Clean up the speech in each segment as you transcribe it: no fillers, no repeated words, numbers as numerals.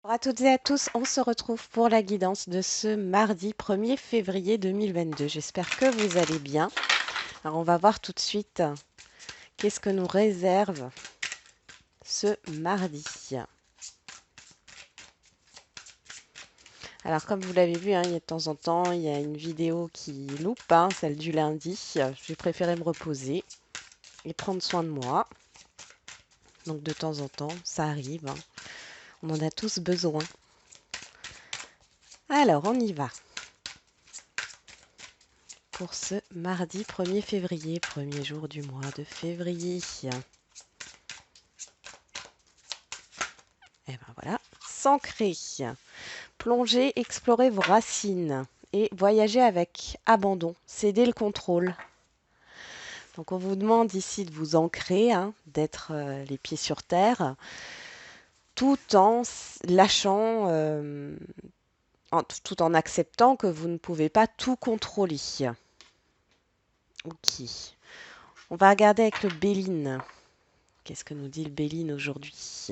Bonjour à toutes et à tous, on se retrouve pour la guidance de ce mardi 1er février 2022. J'espère que vous allez bien. Alors on va voir tout de suite qu'est-ce que nous réserve ce mardi. Alors comme vous l'avez vu, il y a de temps en temps, il y a une vidéo qui loupe, celle du lundi. J'ai préféré me reposer et prendre soin de moi. Donc de temps en temps, ça arrive. On en a tous besoin. Alors on y va. Pour ce mardi 1er février, premier jour du mois de février. Et ben voilà, s'ancrer, plonger, explorer vos racines et voyager avec abandon, céder le contrôle. Donc on vous demande ici de vous ancrer, d'être les pieds sur terre, tout en lâchant, tout en acceptant que vous ne pouvez pas tout contrôler. Ok. On va regarder avec le Béline. Qu'est-ce que nous dit le Béline aujourd'hui?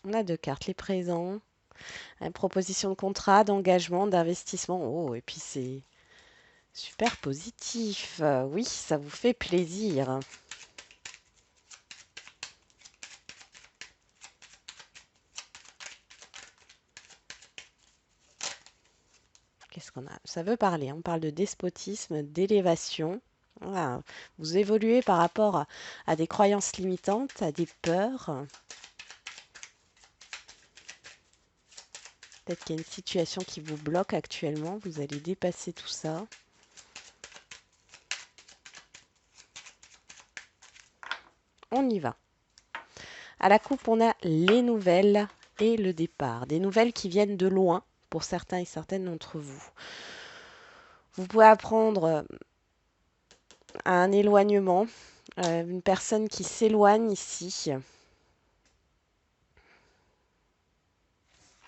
On a deux cartes, les présents, proposition de contrat, d'engagement, d'investissement. Oh, et puis c'est super positif. Oui, ça vous fait plaisir. Qu'est-ce qu'on a? Ça veut parler. On parle de despotisme, d'élévation. Voilà. Vous évoluez par rapport à des croyances limitantes, à des peurs. Peut-être qu'il y a une situation qui vous bloque actuellement. Vous allez dépasser tout ça. On y va. À la coupe, on a les nouvelles et le départ. Des nouvelles qui viennent de loin pour certains et certaines d'entre vous. Vous pouvez apprendre à un éloignement, une personne qui s'éloigne ici.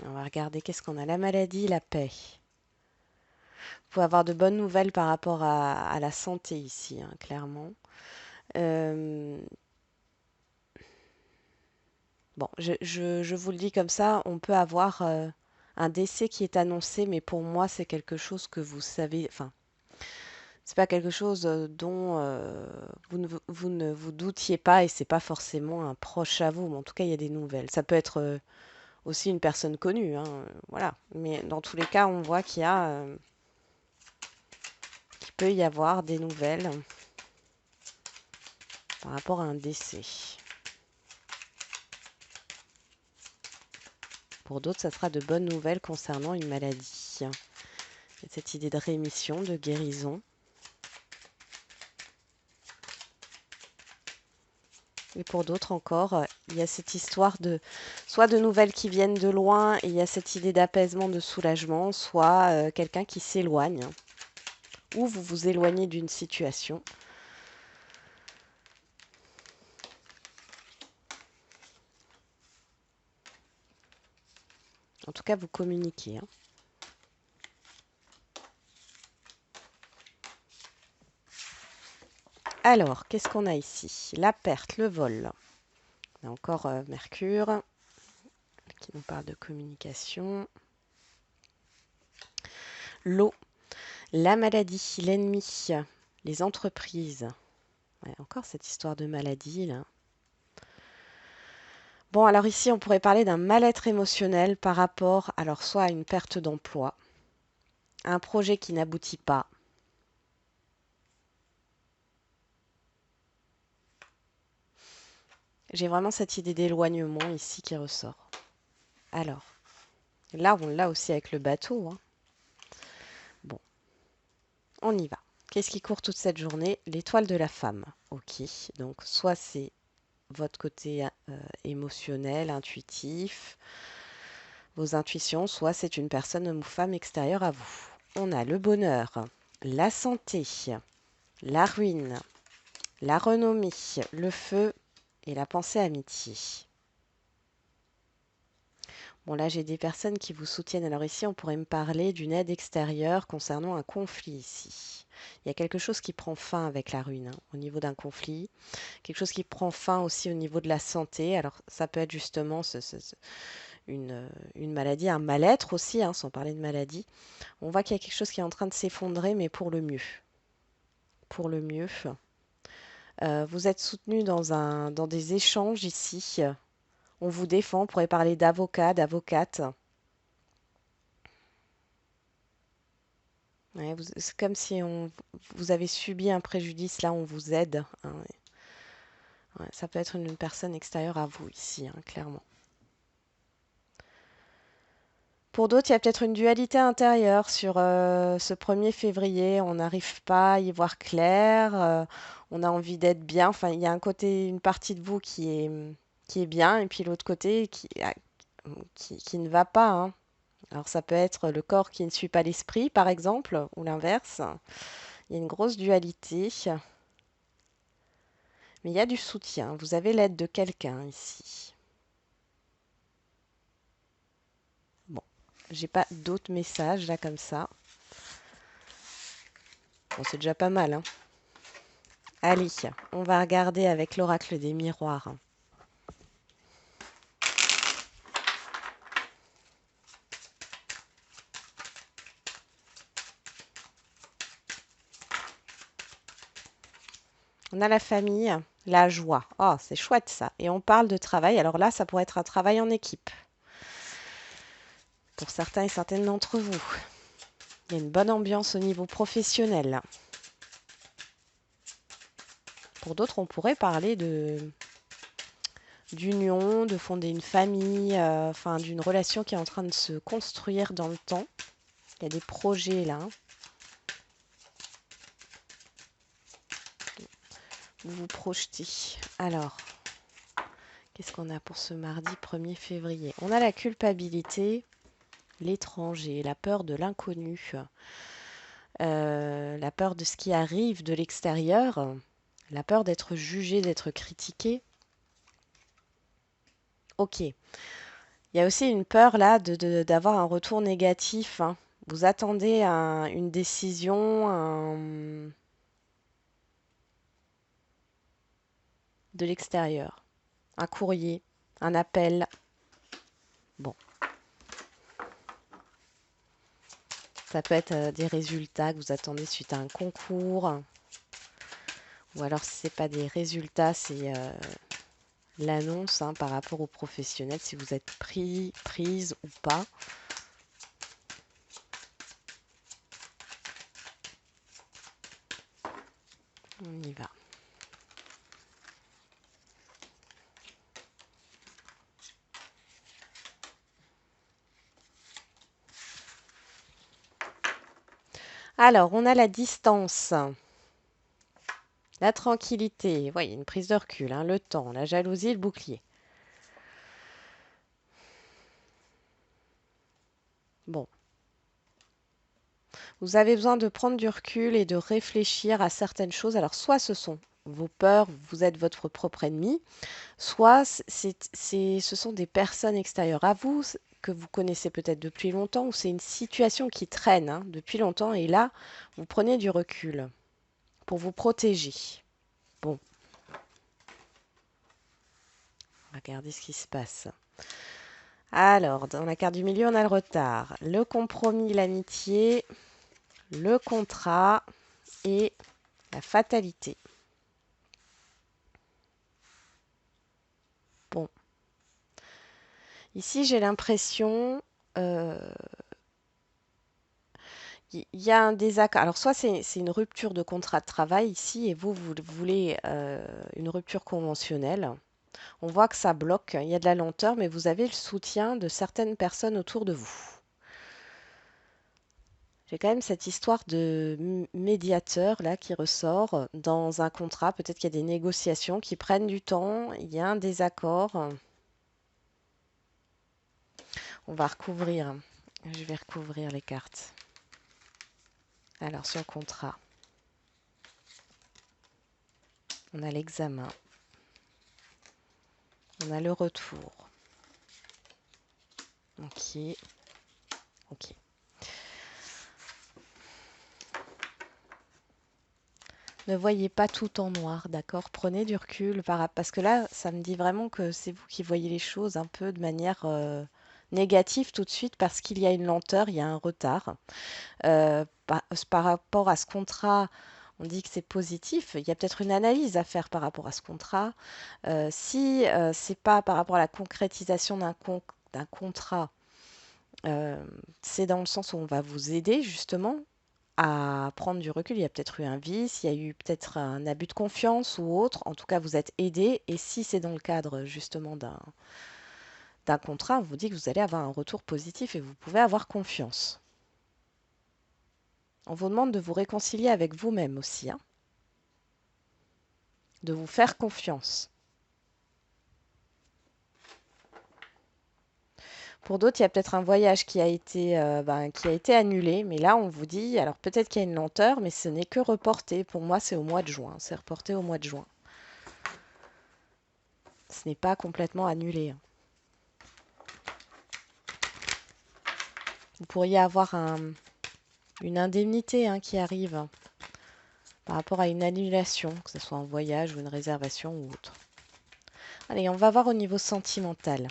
On va regarder qu'est-ce qu'on a. La maladie, la paix. Vous pouvez avoir de bonnes nouvelles par rapport à la santé ici, clairement. Bon, je vous le dis comme ça, on peut avoir un décès qui est annoncé, mais pour moi, c'est quelque chose que vous savez. Enfin, c'est pas quelque chose dont vous ne vous doutiez pas et c'est pas forcément un proche à vous, mais en tout cas, il y a des nouvelles. Ça peut être aussi une personne connue, voilà. Mais dans tous les cas, on voit qu'il peut y avoir des nouvelles par rapport à un décès. Pour d'autres, ça sera de bonnes nouvelles concernant une maladie. Il y a cette idée de rémission, de guérison. Et pour d'autres encore, il y a cette histoire de soit de nouvelles qui viennent de loin et il y a cette idée d'apaisement, de soulagement, soit quelqu'un qui s'éloigne ou vous vous éloignez d'une situation. En tout cas, vous communiquez. Alors, qu'est-ce qu'on a ici? La perte, le vol. On a encore Mercure qui nous parle de communication. L'eau, la maladie, l'ennemi, les entreprises. Ouais, encore cette histoire de maladie là. Bon, alors ici, on pourrait parler d'un mal-être émotionnel par rapport, alors soit à une perte d'emploi, à un projet qui n'aboutit pas. J'ai vraiment cette idée d'éloignement ici qui ressort. Alors, là, on l'a aussi avec le bateau. Bon, on y va. Qu'est-ce qui court toute cette journée? L'étoile de la femme. Ok, donc soit c'est votre côté émotionnel, intuitif, vos intuitions, soit c'est une personne, homme ou femme, extérieure à vous. On a le bonheur, la santé, la ruine, la renommée, le feu et la pensée amitié. Bon, là, j'ai des personnes qui vous soutiennent. Alors ici, on pourrait me parler d'une aide extérieure concernant un conflit ici. Il y a quelque chose qui prend fin avec la ruine, hein, au niveau d'un conflit. Quelque chose qui prend fin aussi au niveau de la santé. Alors, ça peut être justement une maladie, un mal-être aussi, hein, sans parler de maladie. On voit qu'il y a quelque chose qui est en train de s'effondrer, mais pour le mieux. Pour le mieux. Vous êtes soutenu dans des échanges ici. On vous défend, on pourrait parler d'avocat, d'avocate. Ouais, c'est comme si vous avez subi un préjudice, là on vous aide, hein. Ouais, ça peut être une personne extérieure à vous ici, hein, clairement. Pour d'autres, il y a peut-être une dualité intérieure sur ce 1er février. On n'arrive pas à y voir clair, on a envie d'être bien. Enfin, il y a un côté, une partie de vous qui est bien, et puis l'autre côté qui ne va pas, hein. Alors ça peut être le corps qui ne suit pas l'esprit, par exemple, ou l'inverse. Il y a une grosse dualité, mais il y a du soutien. Vous avez l'aide de quelqu'un ici. Bon, j'ai pas d'autres messages là comme ça. Bon, c'est déjà pas mal, hein. Allez, on va regarder avec l'oracle des miroirs. On a la famille, la joie. Oh, c'est chouette ça. Et on parle de travail. Alors là, ça pourrait être un travail en équipe. Pour certains et certaines d'entre vous. Il y a une bonne ambiance au niveau professionnel. Pour d'autres, on pourrait parler d'union, de fonder une famille, enfin d'une relation qui est en train de se construire dans le temps. Il y a des projets là, hein. Vous vous projetez. Alors, qu'est-ce qu'on a pour ce mardi 1er février? On a la culpabilité, l'étranger, la peur de l'inconnu, la peur de ce qui arrive de l'extérieur, la peur d'être jugé, d'être critiqué. Ok. Il y a aussi une peur là d'avoir un retour négatif, hein. Vous attendez une décision de l'extérieur, un courrier, un appel. Bon, ça peut être des résultats que vous attendez suite à un concours. Ou alors si ce n'est pas des résultats, c'est l'annonce, hein, par rapport aux professionnels, si vous êtes prise ou pas. On y va. Alors, on a la distance, la tranquillité, oui, une prise de recul, hein, le temps, la jalousie, le bouclier. Bon, vous avez besoin de prendre du recul et de réfléchir à certaines choses. Alors, soit ce sont vos peurs, vous êtes votre propre ennemi, soit ce sont des personnes extérieures à vous que vous connaissez peut-être depuis longtemps, ou c'est une situation qui traîne, hein, depuis longtemps, et là, vous prenez du recul pour vous protéger. Bon, on va regarder ce qui se passe. Alors, dans la carte du milieu, on a le retard, le compromis, l'amitié, le contrat et la fatalité. Bon, ici j'ai l'impression il y a un désaccord. Alors soit c'est une rupture de contrat de travail ici et vous voulez une rupture conventionnelle. On voit que ça bloque, il y a de la lenteur, mais vous avez le soutien de certaines personnes autour de vous. J'ai quand même cette histoire de médiateur là qui ressort dans un contrat. Peut-être qu'il y a des négociations qui prennent du temps, il y a un désaccord. On va recouvrir. Je vais recouvrir les cartes. Alors sur le contrat, on a l'examen, on a le retour, Ok, ok. Ne voyez pas tout en noir, d'accord? Prenez du recul parce que là, ça me dit vraiment que c'est vous qui voyez les choses un peu de manière négative tout de suite parce qu'il y a une lenteur, il y a un retard. Par rapport à ce contrat, on dit que c'est positif. Il y a peut-être une analyse à faire par rapport à ce contrat. Si c'est pas par rapport à la concrétisation d'un contrat, euh, c'est dans le sens où on va vous aider justement à prendre du recul. Il y a peut-être eu un vice, il y a eu peut-être un abus de confiance ou autre. En tout cas, vous êtes aidé. Et si c'est dans le cadre justement d'un contrat, on vous dit que vous allez avoir un retour positif et vous pouvez avoir confiance. On vous demande de vous réconcilier avec vous-même aussi, hein, de vous faire confiance. Pour d'autres, il y a peut-être un voyage qui a été annulé, mais là, on vous dit, alors peut-être qu'il y a une lenteur, mais ce n'est que reporté. Pour moi, c'est au mois de juin. C'est reporté au mois de juin. Ce n'est pas complètement annulé, hein. Vous pourriez avoir une indemnité hein, qui arrive hein, par rapport à une annulation, que ce soit un voyage ou une réservation ou autre. Allez, on va voir au niveau sentimental.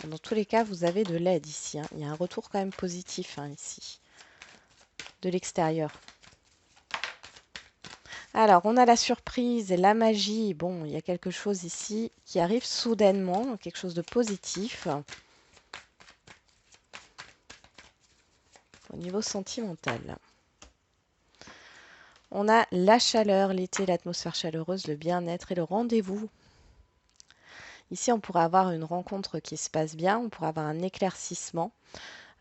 Dans tous les cas, vous avez de l'aide ici, hein. Il y a un retour quand même positif hein, ici, de l'extérieur. Alors, on a la surprise et la magie. Bon, il y a quelque chose ici qui arrive soudainement, quelque chose de positif. Au niveau sentimental. On a la chaleur, l'été, l'atmosphère chaleureuse, le bien-être et le rendez-vous. Ici, on pourrait avoir une rencontre qui se passe bien, on pourrait avoir un éclaircissement,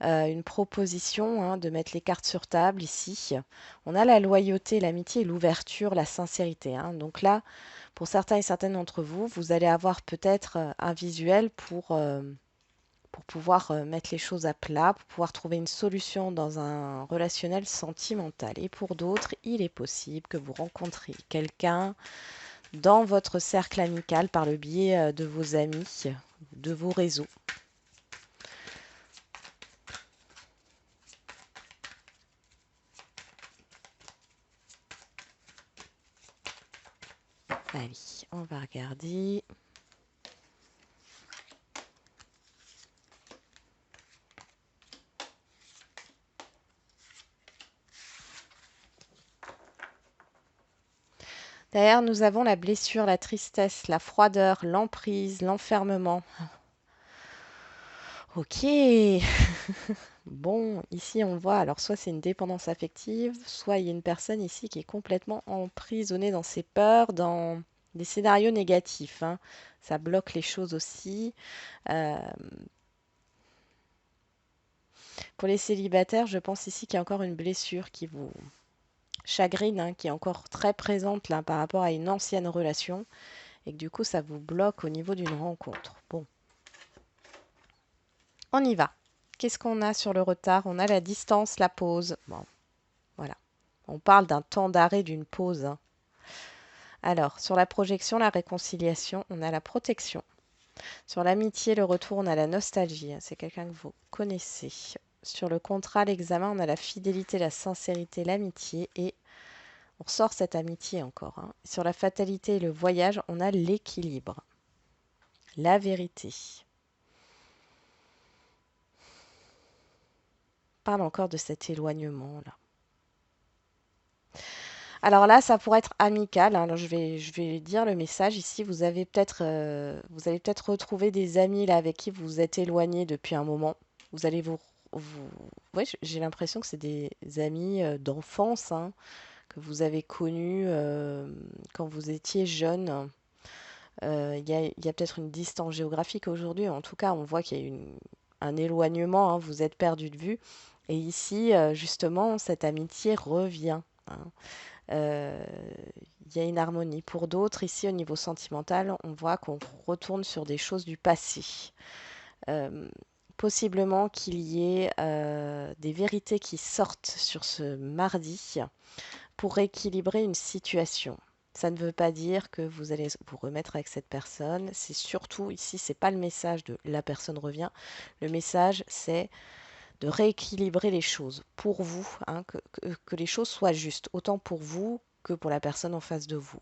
une proposition hein, de mettre les cartes sur table ici. On a la loyauté, l'amitié, l'ouverture, la sincérité, hein. Donc là, pour certains et certaines d'entre vous, vous allez avoir peut-être un visuel pour pouvoir mettre les choses à plat, pour pouvoir trouver une solution dans un relationnel sentimental. Et pour d'autres, il est possible que vous rencontriez quelqu'un dans votre cercle amical par le biais de vos amis, de vos réseaux. Allez, on va regarder. Derrière, nous avons la blessure, la tristesse, la froideur, l'emprise, l'enfermement. Ok. Bon, ici on voit, alors soit c'est une dépendance affective, soit il y a une personne ici qui est complètement emprisonnée dans ses peurs, dans des scénarios négatifs, hein. Ça bloque les choses aussi. Euh, pour les célibataires, je pense ici qu'il y a encore une blessure qui vous chagrine, hein, qui est encore très présente là par rapport à une ancienne relation et que du coup ça vous bloque au niveau d'une rencontre. Bon, on y va. Qu'est-ce qu'on a sur le retard? On a la distance, la pause. Bon, voilà. On parle d'un temps d'arrêt, d'une pause, hein. Alors, sur la projection, la réconciliation, on a la protection. Sur l'amitié, le retour, on a la nostalgie, hein. C'est quelqu'un que vous connaissez. Sur le contrat, l'examen, on a la fidélité, la sincérité, l'amitié et on ressort cette amitié encore, hein. Sur la fatalité et le voyage, on a l'équilibre, la vérité. On parle encore de cet éloignement là. Alors là, ça pourrait être amical, hein. Alors je vais dire le message ici. Vous allez peut-être retrouver des amis là avec qui vous vous êtes éloigné depuis un moment. Vous allez ouais, j'ai l'impression que c'est des amis d'enfance hein, que vous avez connus quand vous étiez jeune. Il y a peut-être une distance géographique aujourd'hui. En tout cas, on voit qu'il y a un éloignement, hein, vous êtes perdu de vue. Et ici, justement, cette amitié revient, hein. Euh, il y a une harmonie. Pour d'autres, ici, au niveau sentimental, on voit qu'on retourne sur des choses du passé. Euh, possiblement qu'il y ait des vérités qui sortent sur ce mardi pour rééquilibrer une situation. Ça ne veut pas dire que vous allez vous remettre avec cette personne. C'est surtout ici, c'est pas le message de la personne revient. Le message, c'est de rééquilibrer les choses pour vous, hein, que les choses soient justes, autant pour vous que pour la personne en face de vous.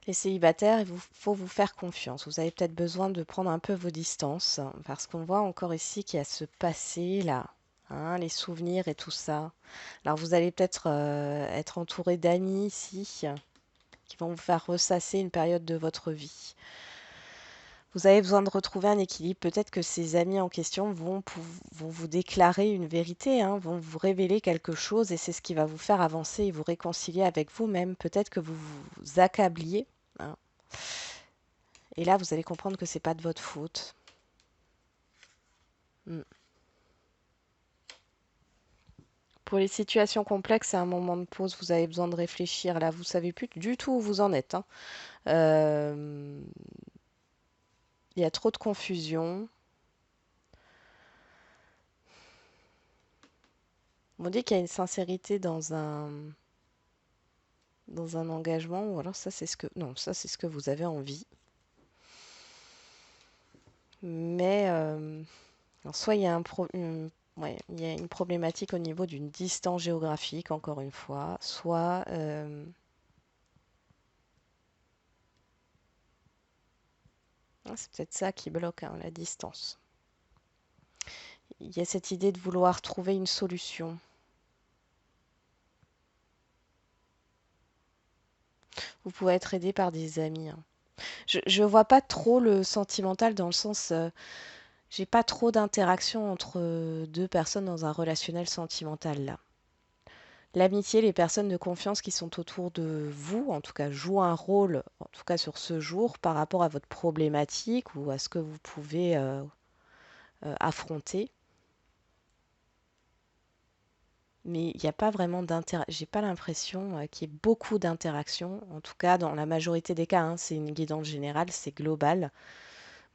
Les célibataires, il faut vous faire confiance. Vous avez peut-être besoin de prendre un peu vos distances, hein, parce qu'on voit encore ici qu'il y a ce passé là, hein, les souvenirs et tout ça. Alors vous allez peut-être être entouré d'amis ici qui vont vous faire ressasser une période de votre vie. Vous avez besoin de retrouver un équilibre. Peut-être que ces amis en question vont vous déclarer une vérité, hein, vont vous révéler quelque chose et c'est ce qui va vous faire avancer et vous réconcilier avec vous-même. Peut-être que vous vous accabliez, hein, et là, vous allez comprendre que c'est pas de votre faute. Mm. Pour les situations complexes, c'est un moment de pause. Vous avez besoin de réfléchir. Là, vous savez plus du tout où vous en êtes, hein. Euh, Il y a trop de confusion. On dit qu'il y a une sincérité dans un engagement, ou alors ça c'est ce que non, ça c'est ce que vous avez envie. Mais soit il y a ouais, il y a une problématique au niveau d'une distance géographique, encore une fois, soit c'est peut-être ça qui bloque, hein, la distance. Il y a cette idée de vouloir trouver une solution. Vous pouvez être aidé par des amis, hein. Je vois pas trop le sentimental dans le sens, j'ai pas trop d'interaction entre deux personnes dans un relationnel sentimental là. L'amitié, les personnes de confiance qui sont autour de vous, en tout cas, jouent un rôle, en tout cas sur ce jour, par rapport à votre problématique ou à ce que vous pouvez affronter. Mais il n'y a pas vraiment d'interaction. J'ai pas l'impression qu'il y ait beaucoup d'interactions. En tout cas, dans la majorité des cas, hein, c'est une guidance générale, c'est global.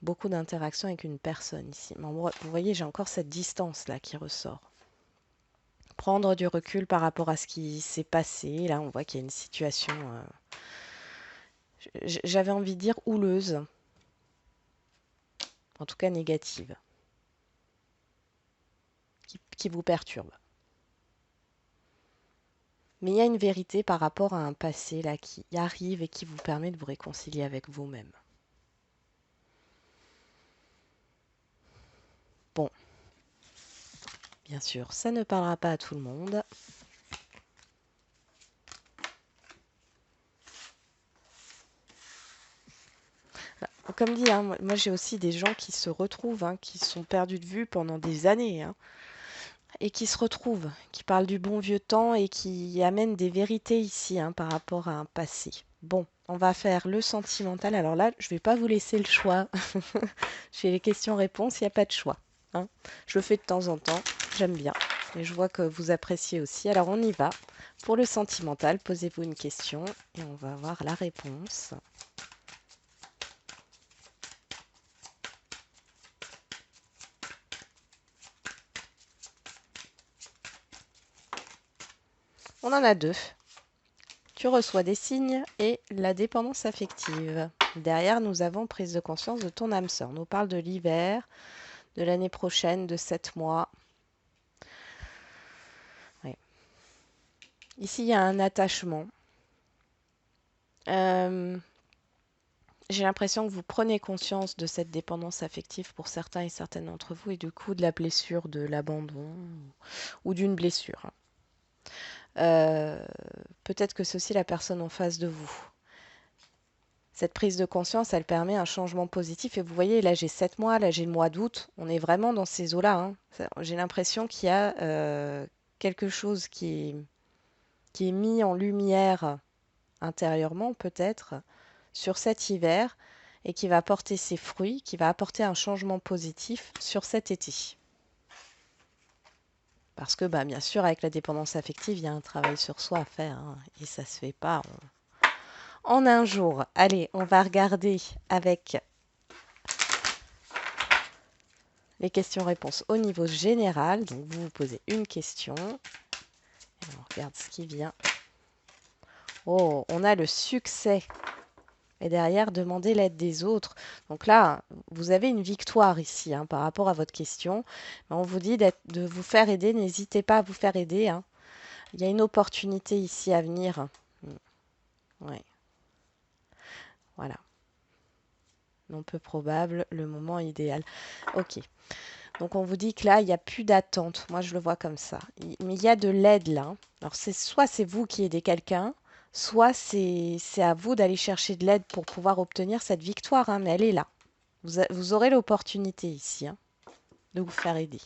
Beaucoup d'interactions avec une personne ici. Mais vous voyez, j'ai encore cette distance là qui ressort. Prendre du recul par rapport à ce qui s'est passé. Là, on voit qu'il y a une situation, j'avais envie de dire houleuse, en tout cas négative, qui vous perturbe. Mais il y a une vérité par rapport à un passé là qui arrive et qui vous permet de vous réconcilier avec vous-même. Bon, bien sûr, ça ne parlera pas à tout le monde. Comme dit, hein, moi j'ai aussi des gens qui se retrouvent, hein, qui sont perdus de vue pendant des années, hein, et qui se retrouvent, qui parlent du bon vieux temps et qui amènent des vérités ici, hein, par rapport à un passé. Bon, on va faire le sentimental. Alors là, je ne vais pas vous laisser le choix. J'ai les questions-réponses, il n'y a pas de choix, hein. Je le fais de temps en temps, j'aime bien. Et je vois que vous appréciez aussi. Alors on y va. Pour le sentimental, posez-vous une question et on va voir la réponse. On en a deux. Tu reçois des signes et la dépendance affective. Derrière, nous avons prise de conscience de ton âme sœur. On nous parle de l'hiver, de l'année prochaine, de 7 mois. Ouais. Ici, il y a un attachement. Euh, j'ai l'impression que vous prenez conscience de cette dépendance affective pour certains et certaines d'entre vous et du coup de la blessure, de l'abandon ou d'une blessure. Euh, peut-être que c'est aussi la personne en face de vous. Cette prise de conscience, elle permet un changement positif. Et vous voyez, là j'ai 7 mois, là j'ai le mois d'août. On est vraiment dans ces eaux-là, hein. J'ai l'impression qu'il y a quelque chose qui est mis en lumière intérieurement, peut-être, sur cet hiver et qui va porter ses fruits, qui va apporter un changement positif sur cet été. Parce que, bah, bien sûr, avec la dépendance affective, il y a un travail sur soi à faire, hein, et ça se fait pas en un jour. Allez, on va regarder avec les questions-réponses au niveau général. Donc, vous vous posez une question. Et on regarde ce qui vient. Oh, on a le succès. Et derrière, demander l'aide des autres. Donc là, vous avez une victoire ici hein, par rapport à votre question. On vous dit de vous faire aider. N'hésitez pas à vous faire aider. Hein. Il y a une opportunité ici à venir. Ouais, voilà. Non peu probable, le moment idéal. Ok. Donc on vous dit que là, il n'y a plus d'attente. Moi, je le vois comme ça. Mais il y a de l'aide là. Alors soit c'est vous qui aidez quelqu'un, soit c'est à vous d'aller chercher de l'aide pour pouvoir obtenir cette victoire. Hein, mais elle est là. Vous aurez l'opportunité ici hein, de vous faire aider.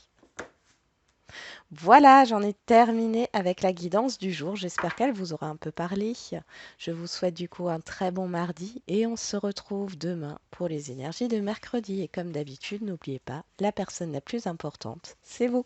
Voilà, j'en ai terminé avec la guidance du jour. J'espère qu'elle vous aura un peu parlé. Je vous souhaite du coup un très bon mardi et on se retrouve demain pour les énergies de mercredi. Et comme d'habitude, n'oubliez pas, la personne la plus importante, c'est vous.